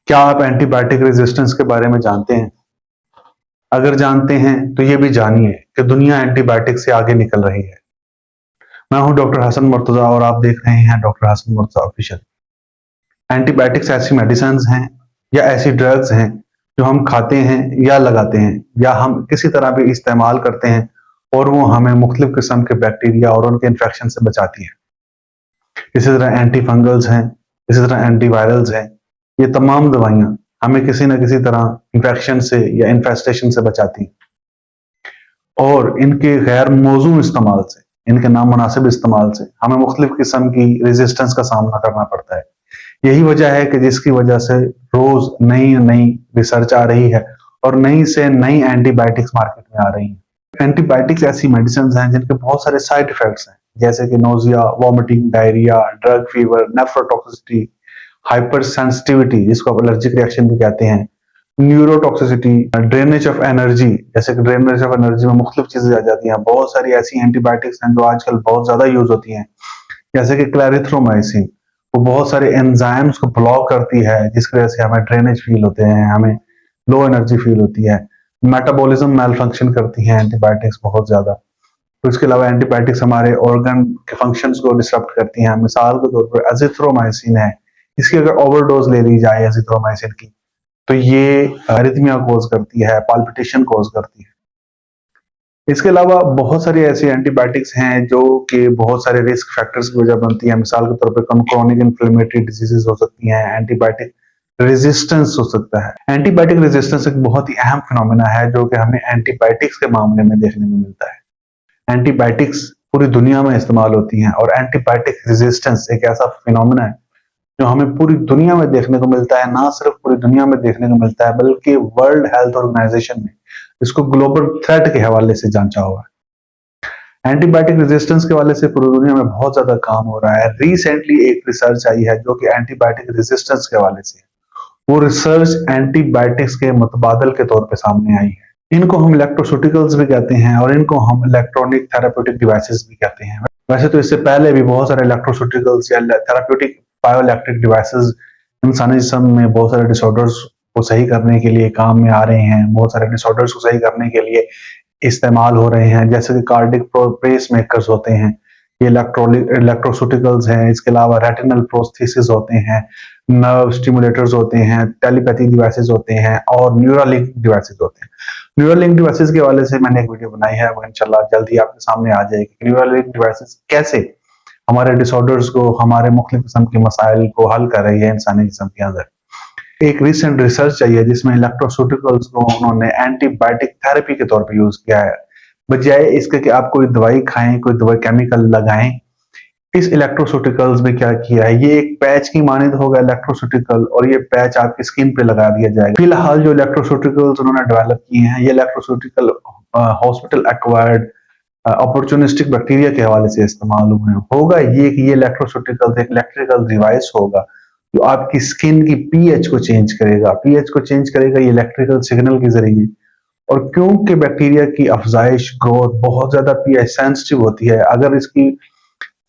क्या आप antibiotic resistance के बारे में जानते हैं? अगर जानते हैं तो ये भी जानिए कि दुनिया एंटीबायोटिक से आगे निकल रही है। मैं हूं डॉक्टर हसन मुर्तजा और आप देख रहे हैं doctor Hasan Murtaza official. Antibiotics ऐसी मेडिसिन हैं या ऐसी ड्रग्स हैं जो हम खाते हैं या लगाते हैं या हम किसी तरह भी इस्तेमाल करते हैं और वो हमें मुख्तलिफ किस्म के बैक्टीरिया और उनके इन्फेक्शन से बचाती है। इसी तरह एंटी फंगल्स हैं, इसी तरह एंटीवायरल्स हैं। ये तमाम दवाइयां हमें किसी न किसी तरह इन्फेक्शन से या इन्फेस्टेशन से बचाती हैं और इनके गैर मौजूद इस्तेमाल से, इनके नामुनासिब इस्तेमाल से हमें मुख्तलिफ किस्म की रेजिस्टेंस का सामना करना पड़ता है। यही वजह है कि जिसकी वजह से रोज नई नई रिसर्च आ रही है और नई से नई एंटीबायोटिक्स मार्केट में आ रही हैं। एंटीबायोटिक्स ऐसी मेडिसिन हैं जिनके बहुत सारे साइड इफेक्ट्स हैं, जैसे कि nausea, vomiting, diarrhoea, drug fever, nephrotoxicity, hyper sensitivity जिसको आप एलर्जिक रिएक्शन भी कहते हैं, न्यूरोटॉक्सिसिटी, ड्रेनेज ऑफ एनर्जी, जैसे कि ड्रेनेज ऑफ एनर्जी में मुख्तलिफ चीजें आ जाती हैं। बहुत सारी ऐसी एंटीबायोटिक्स हैं जो आजकल बहुत ज्यादा यूज होती हैं, जैसे कि क्लैरिथ्रोमाइसिन। वो बहुत सारे एंजाइम्स को ब्लॉक करती है जिसकी वजह से हमें ड्रेनेज फील होते हैं, हमें लो एनर्जी फील होती है। मेटाबॉलिज्म मैल फंक्शन करती है एंटीबायोटिक्स बहुत ज्यादा। तो इसके अलावा एंटीबायोटिक्स हमारे ऑर्गन के फंक्शंस को डिसरप्ट करती हैं। मिसाल के तौर पर एजिथ्रोमाइसिन है, इसकी अगर ओवरडोज ले ली जाए एजिथ्रोमाइसिन की तो ये अरिथमिया कॉज करती है, पाल्पिटेशन कॉज करती है। इसके अलावा बहुत सारी ऐसी एंटीबायोटिक्स हैं जो कि बहुत सारे रिस्क फैक्टर्स की वजह बनती है। मिसाल के तौर पर क्रोनिक इन्फ्लेमेटरी डिजीजेस हो सकती हैं, एंटीबायोटिक रेजिस्टेंस हो सकता है। एंटीबायोटिक रेजिस्टेंस एक बहुत ही अहम फिनोमेना है जो कि हमें एंटीबायोटिक्स के मामले में देखने में मिलता है। एंटीबायोटिक्स पूरी दुनिया में इस्तेमाल होती हैं और एंटीबायोटिक रेजिस्टेंस एक ऐसा फिनोमेना है जो हमें पूरी दुनिया में देखने को मिलता है। ना सिर्फ पूरी दुनिया में देखने को मिलता है बल्कि वर्ल्ड हेल्थ ऑर्गेनाइजेशन ने इसको ग्लोबल थ्रेट के हवाले से जांचा हुआ है। एंटीबायोटिक रेजिस्टेंस के हवाले से पूरी दुनिया में बहुत ज्यादा काम हो रहा है। रिसेंटली एक रिसर्च आई है जो कि एंटीबायोटिक रेजिस्टेंस के हवाले से है। वो रिसर्च एंटीबायोटिक्स के मुतबादल के तौर पे सामने आई है। इनको हम इलेक्ट्रोस्यूटिकल्स भी कहते हैं और इनको हम इलेक्ट्रॉनिक थेराप्यूटिक डिवाइसेस भी कहते हैं। वैसे तो इससे पहले भी बहुत सारे इलेक्ट्रोस्यूटिकल्स या थेराप्यूटिक बायोइलेक्ट्रिक डिवाइसेस इंसानी जिस्म में बहुत सारे डिसऑर्डर्स को सही करने के लिए काम में आ रहे हैं, बहुत सारे डिसऑर्डर्स को सही करने के लिए इस्तेमाल हो रहे हैं, जैसे कि कार्डिक पेस मेकर्स होते हैं, ये इलेक्ट्रोस्यूटिकल्स हैं। इसके अलावा रेटिनल प्रोस्थेसिस होते हैं, नर्व स्टिमुलेटर्स होते हैं, टेलीपैथी डिवाइसेस होते हैं और न्यूरालिंक डिवाइसेस होते हैं। न्यूरालिंक डिवाइसेस के हवाले से मैंने एक वीडियो बनाई है, वो इंशाल्लाह जल्दी आपके सामने आ जाएगी। न्यूरालिंक डिवाइसेस कैसे हमारे डिसऑर्डर्स को, हमारे मुख्तलिफ किस्म के मसाइल को हल कर रही है इंसानी जिस्म के अंदर। एक रिसेंट रिसर्च आई है जिसमें इलेक्ट्रोस्यूटिकल्स को उन्होंने एंटीबायोटिक थेरेपी के तौर पर यूज किया है। बजाय इसके कि आप कोई दवाई खाएं, कोई दवाई केमिकल लगाएं, इस इलेक्ट्रोस्यूटिकल्स में क्या किया है, ये एक पैच की मानिंद होगा इलेक्ट्रोस्यूटिकल और ये पैच आपकी स्किन पे लगा दिया जाएगा। फिलहाल जो इलेक्ट्रोस्यूटिकल्स उन्होंने डेवलप किए हैं, ये इलेक्ट्रोस्यूटिकल हॉस्पिटल एक्वायर्ड अपॉर्चुनिस्टिक बैक्टीरिया के हवाले से इस्तेमाल हुए हैं। होगा ये कि ये इलेक्ट्रोस्यूटिकल्स एक इलेक्ट्रिकल डिवाइस होगा जो आपकी स्किन की पीएच को चेंज करेगा। पीएच को चेंज करेगा ये इलेक्ट्रिकल सिग्नल के जरिए। और क्योंकि बैक्टीरिया की अफजाइश, ग्रोथ बहुत ज्यादा पीएच सेंसिटिव होती है, अगर इसकी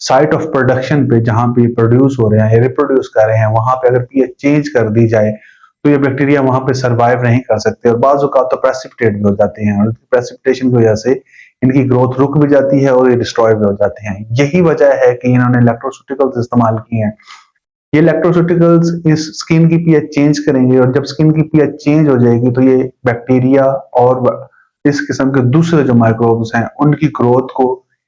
साइट ऑफ प्रोडक्शन पे जहां पे प्रोड्यूस हो रहे हैं, रिप्रोड्यूस कर रहे हैं, वहां पे अगर पीएच चेंज कर दी जाए तो ये बैक्टीरिया वहां पे सरवाइव नहीं कर सकते और बाज़ औक़ात तो प्रेसिपिटेट भी हो जाते हैं और प्रेसिपिटेशन की वजह से इनकी ग्रोथ रुक भी जाती है और ये डिस्ट्रॉय भी हो जाते हैं। यही वजह है कि इन्होंने इलेक्ट्रोस्यूटिकल्स इस्तेमाल किए हैं। ये इलेक्ट्रोस्यूटिकल्स इस स्किन की पीएच चेंज करेंगे और जब स्किन की पीएच चेंज हो जाएगी तो ये बैक्टीरिया और इस किस्म के दूसरे जो माइक्रोब्स हैं उनकी ग्रोथ को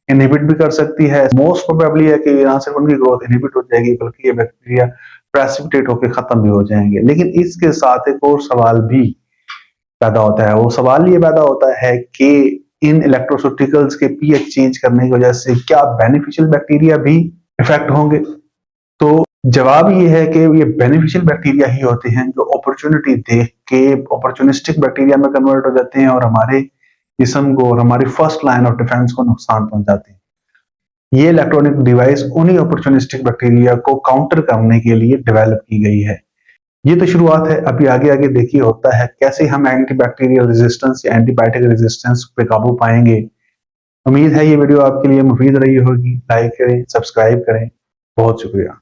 इनहिबिट भी कर सकती है। मोस्ट प्रोबेबली है कि ना सिर्फ उनकी ग्रोथ इनहिबिट हो जाएगी बल्कि ये बैक्टीरिया प्रेसिपिटेट होकर खत्म भी हो जाएंगे। लेकिन इसके साथ एक और सवाल भी पैदा होता है। वो सवाल ये पैदा होता है कि इन इलेक्ट्रोस्यूटिकल्स के पीएच चेंज करने की वजह से क्या बेनिफिशियल बैक्टीरिया भी इफेक्ट होंगे? तो जवाब ये है कि ये बेनिफिशियल बैक्टीरिया ही होते हैं जो अपॉर्चुनिटी देख के अपॉर्चुनिस्टिक बैक्टीरिया में कन्वर्ट हो जाते हैं और हमारे जिस्म को और हमारी फर्स्ट लाइन ऑफ डिफेंस को नुकसान पहुंचाते हैं। ये इलेक्ट्रॉनिक डिवाइस उन्हीं अपॉर्चुनिस्टिक बैक्टीरिया को काउंटर करने के लिए डेवलप की गई है। ये तो शुरुआत है, अभी आगे आगे देखिए होता है कैसे हम एंटीबैक्टीरियल रेजिस्टेंस या एंटीबायोटिक रेजिस्टेंस पे काबू पाएंगे। उम्मीद है ये वीडियो आपके लिए मुफीद रही होगी। लाइक करें, सब्सक्राइब करें। बहुत शुक्रिया।